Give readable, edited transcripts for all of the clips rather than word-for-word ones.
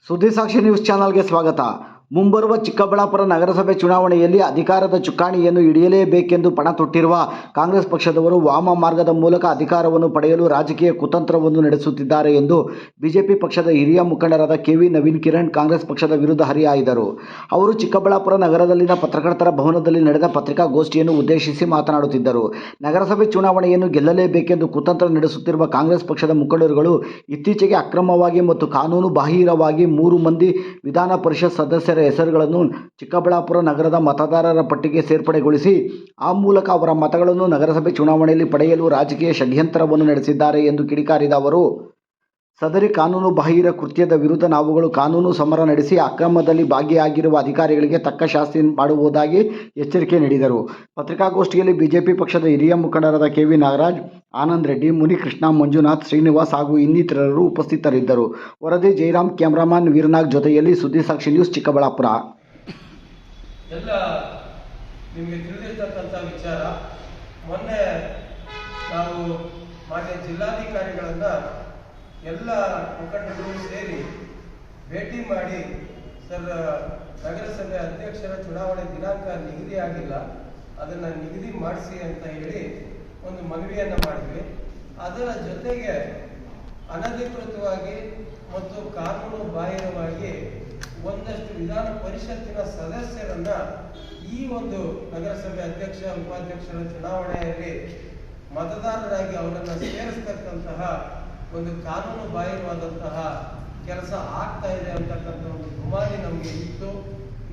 ಸುದ್ದಿಸಾಕ್ಷಿ news ಚಾನಲ್ಗೆ ಸ್ವಾಗತ. ಮುಂಬರುವ ಚಿಕ್ಕಬಳ್ಳಾಪುರ ನಗರಸಭೆ ಚುನಾವಣೆಯಲ್ಲಿ ಅಧಿಕಾರದ ಚುಕ್ಕಾಣಿಯನ್ನು ಹಿಡಿಯಲೇಬೇಕೆಂದು ಪಣ ತೊಟ್ಟಿರುವ ಕಾಂಗ್ರೆಸ್ ಪಕ್ಷದವರು ವಾಮ ಮಾರ್ಗದ ಮೂಲಕ ಅಧಿಕಾರವನ್ನು ಪಡೆಯಲು ರಾಜಕೀಯ ಕುತಂತ್ರವನ್ನು ನಡೆಸುತ್ತಿದ್ದಾರೆ ಎಂದು ಬಿಜೆಪಿ ಪಕ್ಷದ ಹಿರಿಯ ಮುಖಂಡರಾದ ಕೆ.ವಿ. ನವೀನ್ ಕಿರಣ್ ಕಾಂಗ್ರೆಸ್ ಪಕ್ಷದ ವಿರುದ್ಧ ಹರಿಹಾಯ್ದರು. ಅವರು ಚಿಕ್ಕಬಳ್ಳಾಪುರ ನಗರದಲ್ಲಿನ ಪತ್ರಕರ್ತರ ಭವನದಲ್ಲಿ ನಡೆದ ಪತ್ರಿಕಾಗೋಷ್ಠಿಯನ್ನು ಉದ್ದೇಶಿಸಿ ಮಾತನಾಡುತ್ತಿದ್ದರು. ನಗರಸಭೆ ಚುನಾವಣೆಯನ್ನು ಗೆಲ್ಲಲೇಬೇಕೆಂದು ಕುತಂತ್ರ ನಡೆಸುತ್ತಿರುವ ಕಾಂಗ್ರೆಸ್ ಪಕ್ಷದ ಮುಖಂಡರುಗಳು ಇತ್ತೀಚೆಗೆ ಅಕ್ರಮವಾಗಿ ಮತ್ತು ಕಾನೂನು ಬಾಹಿರವಾಗಿ 3 ಮಂದಿ ವಿಧಾನ ಪರಿಷತ್ ಸದಸ್ಯರ ಹೆಸರುಗಳನ್ನು ಚಿಕ್ಕಬಳ್ಳಾಪುರ ನಗರದ ಮತದಾರರ ಪಟ್ಟಿಗೆ ಸೇರ್ಪಡೆಗೊಳಿಸಿ ಆ ಮೂಲಕ ಅವರ ಮತಗಳನ್ನು ನಗರಸಭೆ ಚುನಾವಣೆಯಲ್ಲಿ ಪಡೆಯಲು ರಾಜಕೀಯ ಷಡ್ಯಂತ್ರವನ್ನು ನಡೆಸಿದ್ದಾರೆ ಎಂದು ಕಿಡಿಕಾರಿದ ಅವರು, ಸದರಿ ಕಾನೂನು ಬಾಹಿರ ಕೃತ್ಯದ ವಿರುದ್ಧ ನಾವುಗಳು ಕಾನೂನು ಸಮರ ನಡೆಸಿ ಅಕ್ರಮದಲ್ಲಿ ಭಾಗಿಯಾಗಿರುವ ಅಧಿಕಾರಿಗಳಿಗೆ ತಕ್ಕ ಶಾಸ್ತಿ ಮಾಡುವುದಾಗಿ ಎಚ್ಚರಿಕೆ ನೀಡಿದರು. ಪತ್ರಿಕಾಗೋಷ್ಠಿಯಲ್ಲಿ ಬಿಜೆಪಿ ಪಕ್ಷದ ಹಿರಿಯ ಮುಖಂಡರಾದ ಕೆ.ವಿ. ನಾಗರಾಜ್, ಆನಂದ್ ರೆಡ್ಡಿ, ಮುನಿಕೃಷ್ಣ, ಮಂಜುನಾಥ್, ಶ್ರೀನಿವಾಸ್ ಹಾಗೂ ಇನ್ನಿತರರು ಉಪಸ್ಥಿತರಿದ್ದರು. ವರದಿ ಜಯರಾಮ್, ಕ್ಯಾಮರಾಮನ್ ವೀರನಾಗ್ ಜೊತೆಯಲ್ಲಿ ಸುದ್ದಿಸಾಕ್ಷಿ ನ್ಯೂಸ್ ಚಿಕ್ಕಬಳ್ಳಾಪುರ. ಎಲ್ಲ ನಿಮಗೆ ತಿಳಿದಿರ್ತಕ್ಕಂಥ ವಿಚಾರ, ಮೊನ್ನೆ ನಾವು ಮಾನ್ಯ ಜಿಲ್ಲಾಧಿಕಾರಿಗಳನ್ನ ಎಲ್ಲ ಮುಖಂಡರು ಸೇರಿ ಭೇಟಿ ಮಾಡಿ, ಸರ್ ನಗರಸಭೆ ಅಧ್ಯಕ್ಷರ ಚುನಾವಣೆ ದಿನಾಂಕ ನಿಗದಿ ಆಗಿಲ್ಲ, ಅದನ್ನು ನಿಗದಿ ಮಾಡಿಸಿ ಅಂತ ಹೇಳಿ ಒಂದು ಮನವಿಯನ್ನು ಮಾಡಿದ್ವಿ. ಅದರ ಜೊತೆಗೆ ಅನಧಿಕೃತವಾಗಿ ಮತ್ತು ಕಾನೂನು ಬಾಹಿರವಾಗಿ ಒಂದಷ್ಟು ವಿಧಾನ ಪರಿಷತ್ತಿನ ಸದಸ್ಯರನ್ನ ಈ ಒಂದು ನಗರಸಭೆ ಅಧ್ಯಕ್ಷ ಉಪಾಧ್ಯಕ್ಷರ ಚುನಾವಣೆಯಲ್ಲಿ ಮತದಾರರಾಗಿ ಅವರನ್ನು ಸೇರಿಸ್ತಕ್ಕಂತಹ ಒಂದು ಕಾನೂನು ಬಾಹಿರವಾದಂತಹ ಕೆಲಸ ಆಗ್ತಾ ಇದೆ ಅಂತಕ್ಕಂಥ ಒಂದು ಗುಮಾನಿ ನಮಗೆ ಇತ್ತು.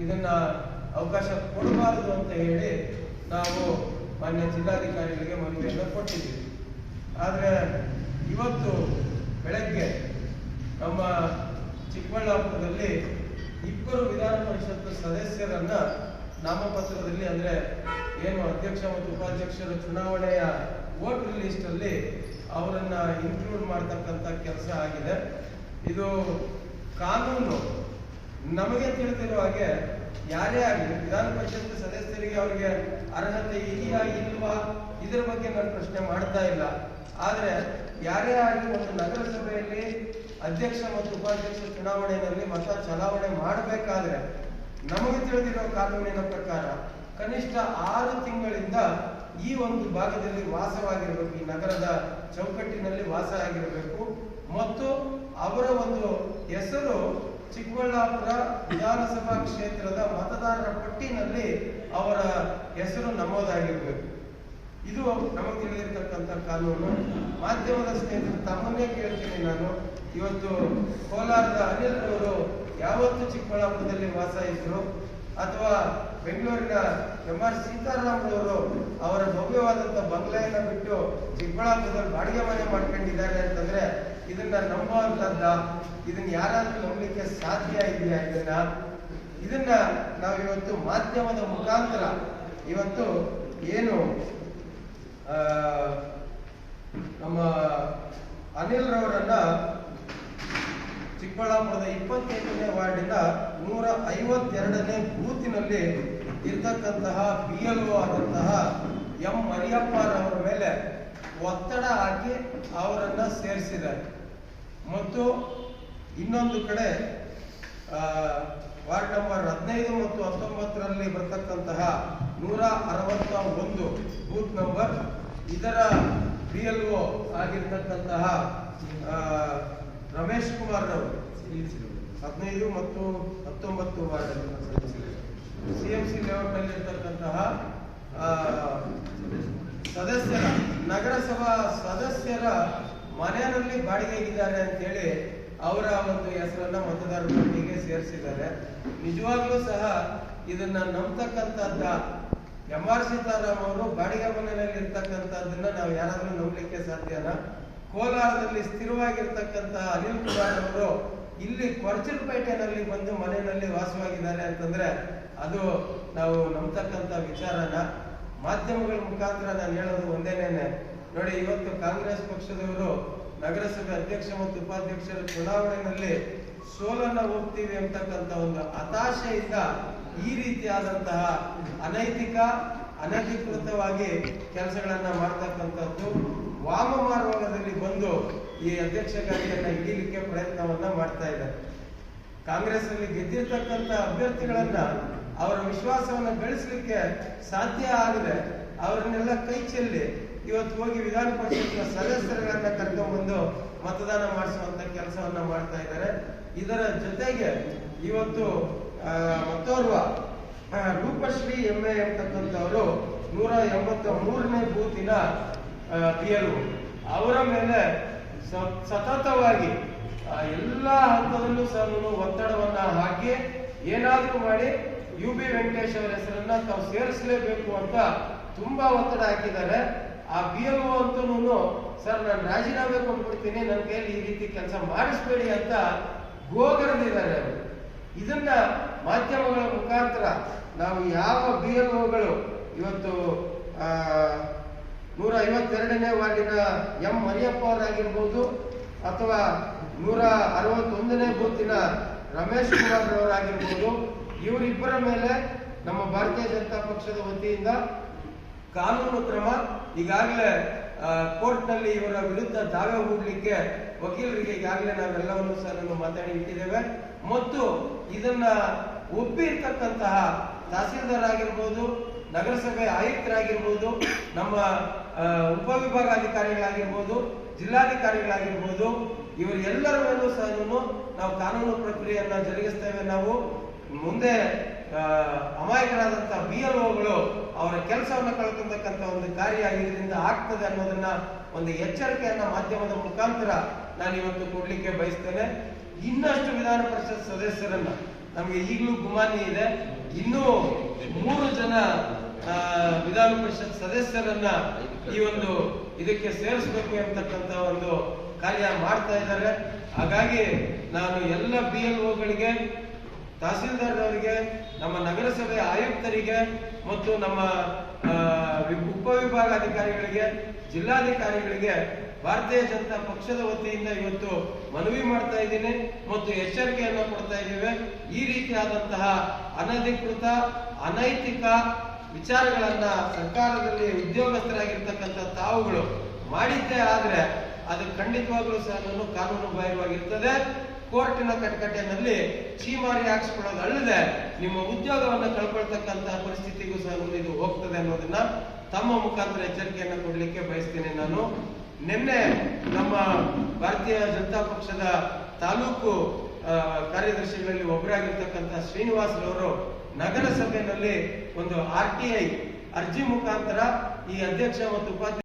ಇದನ್ನ ಅವಕಾಶ ಕೊಡಬಾರದು ಅಂತ ಹೇಳಿ ನಾವು ಮಾನ್ಯ ಜಿಲ್ಲಾಧಿಕಾರಿಗಳಿಗೆ ಮನವಿಯನ್ನು ಕೊಟ್ಟಿದ್ದೀವಿ. ಆದರೆ ಇವತ್ತು ಬೆಳಗ್ಗೆ ನಮ್ಮ ಚಿಕ್ಕಬಳ್ಳಾಪುರದಲ್ಲಿ 2 ವಿಧಾನ ಪರಿಷತ್ ಸದಸ್ಯರನ್ನ ನಾಮಪತ್ರದಲ್ಲಿ, ಅಂದರೆ ಏನು ಅಧ್ಯಕ್ಷ ಮತ್ತು ಉಪಾಧ್ಯಕ್ಷರ ಚುನಾವಣೆಯ ವೋಟರ್ ಲಿಸ್ಟ್ ಅಲ್ಲಿ ಅವರನ್ನ ಇನ್ಕ್ಲೂಡ್ ಮಾಡ್ತಕ್ಕಂಥ ಕೆಲಸ ಆಗಿದೆ. ಇದು ಕಾನೂನು ನಮಗೆ ತಿಳಿದಿರುವ ಹಾಗೆ ಯಾರೇ ಆಗಲಿ ವಿಧಾನ ಪರಿಷತ್ ಸದಸ್ಯರಿಗೆ ಅವರಿಗೆ ಅರ್ಹತೆ ಇದೆಯಾ ಇಲ್ವಾ ಇದರ ಬಗ್ಗೆ ನಾನು ಪ್ರಶ್ನೆ ಮಾಡ್ತಾ ಇಲ್ಲ. ಆದರೆ ಯಾರೇ ಆಗಲಿ ಒಂದು ನಗರಸಭೆಯಲ್ಲಿ ಅಧ್ಯಕ್ಷ ಮತ್ತು ಉಪಾಧ್ಯಕ್ಷ ಚುನಾವಣೆಯಲ್ಲಿ ಮತ ಚಲಾವಣೆ ಮಾಡಬೇಕಾದ್ರೆ ನಮಗೆ ತಿಳಿದಿರೋ ಕಾನೂನಿನ ಪ್ರಕಾರ ಕನಿಷ್ಠ 6 ತಿಂಗಳಿಂದ ಈ ಒಂದು ಭಾಗದಲ್ಲಿ ವಾಸವಾಗಿರಬೇಕು, ಈ ನಗರದ ಚೌಕಟ್ಟಿನಲ್ಲಿ ವಾಸ ಆಗಿರಬೇಕು ಮತ್ತು ಅವರ ಒಂದು ಹೆಸರು ಚಿಕ್ಕಬಳ್ಳಾಪುರ ವಿಧಾನಸಭಾ ಕ್ಷೇತ್ರದ ಮತದಾರರ ಪಟ್ಟಿನಲ್ಲಿ ಅವರ ಹೆಸರು ನಮೂದಾಗಿರಬೇಕು. ಇದು ನಮಗೆ ತಿಳಿದಿರ್ತಕ್ಕಂಥ ಕಾನೂನು. ಮಾಧ್ಯಮದ ಸ್ನೇಹಿತರು ತಮ್ಮನ್ನೇ ಕೇಳ್ತೀನಿ ನಾನು, ಇವತ್ತು ಕೋಲಾರದ ಅನಿಲ್ ಅವರು ಯಾವತ್ತು ಚಿಕ್ಕಬಳ್ಳಾಪುರದಲ್ಲಿ ವಾಸ ಇದ್ರು ಅಥವಾ ಬೆಂಗಳೂರಿನ ಎಂ.ಆರ್. ಸೀತಾರಾಮರವರು ಅವರ ಭವ್ಯವಾದಂಥ ಬಂಗ್ಲೆಯನ್ನ ಬಿಟ್ಟು ಚಿಕ್ಕಬಳ್ಳಾಪುರದಲ್ಲಿ ಬಾಡಿಗೆ ಮನೆ ಮಾಡ್ಕೊಂಡಿದ್ದಾರೆ ಅಂತಂದ್ರೆ ಇದನ್ನ ನಂಬುವಂತದ್ದ? ಇದನ್ನ ಯಾರಾದ್ರೂ ನಂಬಲಿಕ್ಕೆ ಸಾಧ್ಯ ಇದೆಯಾ? ಇದನ್ನ ನಾವಿವತ್ತು ಮಾಧ್ಯಮದ ಮುಖಾಂತರ ಇವತ್ತು ಏನು ನಮ್ಮ ಅನಿಲ್ ರವರನ್ನ ಚಿಕ್ಕಬಳ್ಳಾಪುರದ 28ನೇ ವಾರ್ಡಿನ 152ನೇ ಬೂತಿನಲ್ಲಿ ಇರ್ತಕ್ಕಂತಹ BLO ಆದಂತಹ ಎಂ ಮರಿಯಪ್ಪರವರ ಮೇಲೆ ಒತ್ತಡ ಹಾಕಿ ಅವರನ್ನ ಸೇರಿಸಿದ್ದಾರೆ. ಮತ್ತು ಇನ್ನೊಂದು ಕಡೆ ವಾರ್ಡ್ ನಂಬರ್ 15 ಮತ್ತು 19ರಲ್ಲಿ ಬರ್ತಕ್ಕಂತಹ 161 ಬೂತ್ ನಂಬರ್, ಇದರ BLO ಆಗಿರ್ತಕ್ಕಂತಹ ರಮೇಶ್ ಕುಮಾರ್ ಅವರು 15 ಮತ್ತು 19 ವಾರ್ಡ್ CMC ಲೇಔಟ್ ನಲ್ಲಿ ಇರ್ತಕ್ಕಂತಹ ಸದಸ್ಯರ ನಗರಸಭಾ ಸದಸ್ಯರ ಮನೆಯಲ್ಲಿ ಬಾಡಿಗೆಗಿದ್ದಾರೆ ಅಂತೇಳಿ ಅವರ ಒಂದು ಹೆಸರನ್ನ ಮತದಾರರ ಪಟ್ಟಿಗೆ ಸೇರಿಸಿದ್ದಾರೆ. ನಿಜವಾಗ್ಲೂ ಸಹ ಇದನ್ನ ನಂಬತಕ್ಕಂಥದ್ದ? ಎಂ.ಆರ್. ಸೀತಾರಾಮ್ ಅವರು ಬಾಡಿಗೆ ಮನೆಯಲ್ಲಿ ಇರ್ತಕ್ಕಂಥದ್ದನ್ನ ನಾವು ಯಾರಾದ್ರೂ ನಂಬಲಿಕ್ಕೆ ಸಾಧ್ಯನಾ? ಕೋಲಾರದಲ್ಲಿ ಸ್ಥಿರವಾಗಿರ್ತಕ್ಕಂತಹ ಅನಿಲ್ ಕುಮಾರ್ ಅವರು ಇಲ್ಲಿ ಕೊರ್ಚಲ್ಪೇಟೆನಲ್ಲಿ ಬಂದು ಮನೆಯಲ್ಲಿ ವಾಸವಾಗಿದ್ದಾರೆ ಅಂತಂದ್ರೆ ಅದು ನಾವು ನಂಬತಕ್ಕಂಥ ವಿಚಾರನ? ಮಾಧ್ಯಮಗಳ ಮುಖಾಂತರ ನಾನು ಹೇಳೋದು ಒಂದೇನೇನೆ ನೋಡಿ, ಇವತ್ತು ಕಾಂಗ್ರೆಸ್ ಪಕ್ಷದವರು ನಗರಸಭೆ ಅಧ್ಯಕ್ಷ ಮತ್ತು ಉಪಾಧ್ಯಕ್ಷರ ಚುನಾವಣೆಯಲ್ಲಿ ಸೋಲನ್ನ ಹೋಗ್ತೀವಿ ಅಂತಕ್ಕಂಥ ಒಂದು ಹತಾಶೆಯಿಂದ ಈ ರೀತಿಯಾದಂತಹ ಅನೈತಿಕ ಅನಧಿಕೃತವಾಗಿ ಕೆಲಸಗಳನ್ನ ಮಾಡ್ತಕ್ಕಂಥದ್ದು ವಾಮ ಮಾರ್ಗದಲ್ಲಿ ಬಂದು ಈ ಅಧ್ಯಕ್ಷ ಗಾಡಿಯನ್ನ ಹಿಡಿಯಲಿಕ್ಕೆ ಪ್ರಯತ್ನವನ್ನ ಮಾಡ್ತಾ ಇದ್ದಾರೆ. ಕಾಂಗ್ರೆಸ್ ಅಲ್ಲಿ ಗೆದ್ದಿರ್ತಕ್ಕಂಥ ಅಭ್ಯರ್ಥಿಗಳನ್ನ ಅವರ ವಿಶ್ವಾಸವನ್ನ ಗಳಿಸಲಿಕ್ಕೆ ಸಾಧ್ಯ ಆಗದೆ ಅವರನ್ನೆಲ್ಲ ಕೈ ಚೆಲ್ಲಿ ಇವತ್ತು ಹೋಗಿ ವಿಧಾನ ಪರಿಷತ್ನ ಸದಸ್ಯರುಗಳನ್ನ ಕರ್ಕೊಂಡ್ಬಂದು ಮತದಾನ ಮಾಡಿಸುವಂತ ಕೆಲಸವನ್ನ ಮಾಡ್ತಾ ಇದ್ದಾರೆ. ಇದರ ಜೊತೆಗೆ ಇವತ್ತು ಮತ್ತೋರ್ವ ರೂಪಶ್ರೀ ಎಮ್ಮೆ ಎಂಬತಕ್ಕಂಥವರು 183ನೇ ಬೂತಿನ PLO ಅವರ ಮೇಲೆ ಸತತವಾಗಿ ಎಲ್ಲ ಹಂತದಲ್ಲೂ ಸಹ ಒತ್ತಡವನ್ನ ಹಾಕಿ ಏನಾದ್ರೂ ಮಾಡಿ UB ವೆಂಕಟೇಶ್ ಅವರ ಹೆಸರನ್ನ ತಾವು ಸೇರಿಸಲೇಬೇಕು ಅಂತ ತುಂಬಾ ಒತ್ತಡ ಹಾಕಿದ್ದಾರೆ. ಆ PLO ಅಂತೂ ಸರ್ ನಾನು ರಾಜೀನಾಮೆ ಕೊಟ್ಬಿಡ್ತೀನಿ, ನನ್ನ ಕೈಯಲ್ಲಿ ಈ ರೀತಿ ಕೆಲಸ ಮಾಡಿಸ್ಬೇಡಿ ಅಂತ ಗೋಗರೆದಿದ್ದಾರೆ. ಇದನ್ನ ಮಾಧ್ಯಮಗಳ ಮುಖಾಂತರ ನಾವು ಯಾವ BLOಗಳು ಇವತ್ತು 152ನೇ ವಾರ್ಡಿನ M ಮರಿಯಪ್ಪ ಅವರಾಗಿರ್ಬೋದು ಅಥವಾ 161ನೇ ಬೂತಿನ ರಮೇಶ್ ಕುಮಾರ್ ಅವರಾಗಿರ್ಬೋದು, ಇವರಿಬ್ಬರ ಮೇಲೆ ನಮ್ಮ ಭಾರತೀಯ ಜನತಾ ಪಕ್ಷದ ವತಿಯಿಂದ ಕಾನೂನು ಕ್ರಮ ಈಗಾಗಲೇ ಕೋರ್ಟ್ ನಲ್ಲಿ ಇವರ ವಿರುದ್ಧ ದಾವೆ ಹೂಡಲಿಕ್ಕೆ ವಕೀಲರಿಗೆ ಈಗಾಗಲೇ ನಾವೆಲ್ಲವನ್ನು ಸಹ ಮಾತಾಡಿ ಇಟ್ಟಿದ್ದೇವೆ. ಮತ್ತು ಇದನ್ನ ಒಪ್ಪಿರ್ತಕ್ಕಂತಹ ತಹಸೀಲ್ದಾರ್ ಆಗಿರ್ಬೋದು, ನಗರಸಭೆ ಆಯುಕ್ತರಾಗಿರ್ಬೋದು, ನಮ್ಮ ಉಪವಿಭಾಗಾಧಿಕಾರಿಗಳಾಗಿರ್ಬೋದು, ಜಿಲ್ಲಾಧಿಕಾರಿಗಳಾಗಿರ್ಬೋದು, ಇವರೆಲ್ಲರ ಮೇಲೂ ಸಹ ನಾವು ಕಾನೂನು ಪ್ರಕ್ರಿಯೆಯನ್ನ ಜರುಗಿಸ್ತೇವೆ. ನಾವು ಮುಂದೆ ಅಮಾಯಕರಾದಂತಹ BLOಗಳು ಅವರ ಕೆಲಸವನ್ನು ಕಳ್ಕೊಂಡಕ್ಕಂತ ಒಂದು ಕಾರ್ಯ ಇದರಿಂದ ಆಗ್ತದೆ ಅನ್ನೋದನ್ನ ಒಂದು ಎಚ್ಚರಿಕೆಯನ್ನ ಮಾಧ್ಯಮದ ಮುಖಾಂತರ ನಾನು ಇವತ್ತು ಕೊಡ್ಲಿಕ್ಕೆ ಬಯಸ್ತೇನೆ. ಇನ್ನಷ್ಟು ವಿಧಾನ ಪರಿಷತ್ ಸದಸ್ಯರನ್ನ ನಮಗೆ ಈಗಲೂ ಗುಮಾನಿ ಇದೆ, ಇನ್ನೂ 3 ಜನ ವಿಧಾನ ಪರಿಷತ್ ಸದಸ್ಯರನ್ನ ಈ ಒಂದು ಇದಕ್ಕೆ ಸೇರಿಸಬೇಕು ಎಂಬತಕ್ಕಂತ ಒಂದು ಕಾರ್ಯ ಮಾಡ್ತಾ ಇದ್ದಾರೆ. ಹಾಗಾಗಿ ನಾನು ಎಲ್ಲ BLOಗಳಿಗೆ, ತಹಸೀಲ್ದಾರ್ ಅವರಿಗೆ, ನಮ್ಮ ನಗರಸಭೆ ಆಯುಕ್ತರಿಗೆ ಮತ್ತು ನಮ್ಮ ಉಪವಿಭಾಗಾಧಿಕಾರಿಗಳಿಗೆ, ಜಿಲ್ಲಾಧಿಕಾರಿಗಳಿಗೆ ಭಾರತೀಯ ಜನತಾ ಪಕ್ಷದ ವತಿಯಿಂದ ಇವತ್ತು ಮನವಿ ಮಾಡ್ತಾ ಇದ್ದೀನಿ ಮತ್ತು ಎಚ್ಚರಿಕೆಯನ್ನು ಕೊಡ್ತಾ ಇದ್ದೇವೆ. ಈ ರೀತಿಯಾದಂತಹ ಅನಧಿಕೃತ ಅನೈತಿಕ ವಿಚಾರಗಳನ್ನ ಸರ್ಕಾರದಲ್ಲಿ ಉದ್ಯೋಗಸ್ಥರಾಗಿರ್ತಕ್ಕಂಥ ತಾವುಗಳು ಮಾಡಿದ್ದೇ ಆದ್ರೆ ಅದು ಖಂಡಿತವಾಗ್ಲೂ ಸಹ ಕಾನೂನು ಬಾಹಿರವಾಗಿರ್ತದೆ. ಕೋರ್ಟಿನ ಕಟಕಟೆಯಲ್ಲಿ ಚೀಮಾರಿ ಹಾಕ್ಸ್ಕೊಳ್ಳೋದು ಅಲ್ಲದೆ ನಿಮ್ಮ ಉದ್ಯೋಗವನ್ನು ಕಳ್ಕೊಳ್ತಕ್ಕಂತಹ ಪರಿಸ್ಥಿತಿಗೂ ಸಹ ಇದು ಹೋಗ್ತದೆ ಅನ್ನೋದನ್ನ ತಮ್ಮ ಮುಖಾಂತರ ಎಚ್ಚರಿಕೆಯನ್ನು ಕೊಡ್ಲಿಕ್ಕೆ ಬಯಸ್ತೀನಿ. ನಾನು ನಿನ್ನೆ ನಮ್ಮ ಭಾರತೀಯ ಜನತಾ ಪಕ್ಷದ ತಾಲೂಕು ಕಾರ್ಯದರ್ಶಿಗಳಲ್ಲಿ ಒಬ್ಬರಾಗಿರ್ತಕ್ಕಂಥ ಶ್ರೀನಿವಾಸ್ ರವರು ನಗರಸಭೆಯಲ್ಲಿ ಒಂದು RTI ಅರ್ಜಿ ಮುಖಾಂತರ ಈ ಅಧ್ಯಕ್ಷ ಮತ್ತು ಉಪಾಧ್ಯಕ್ಷ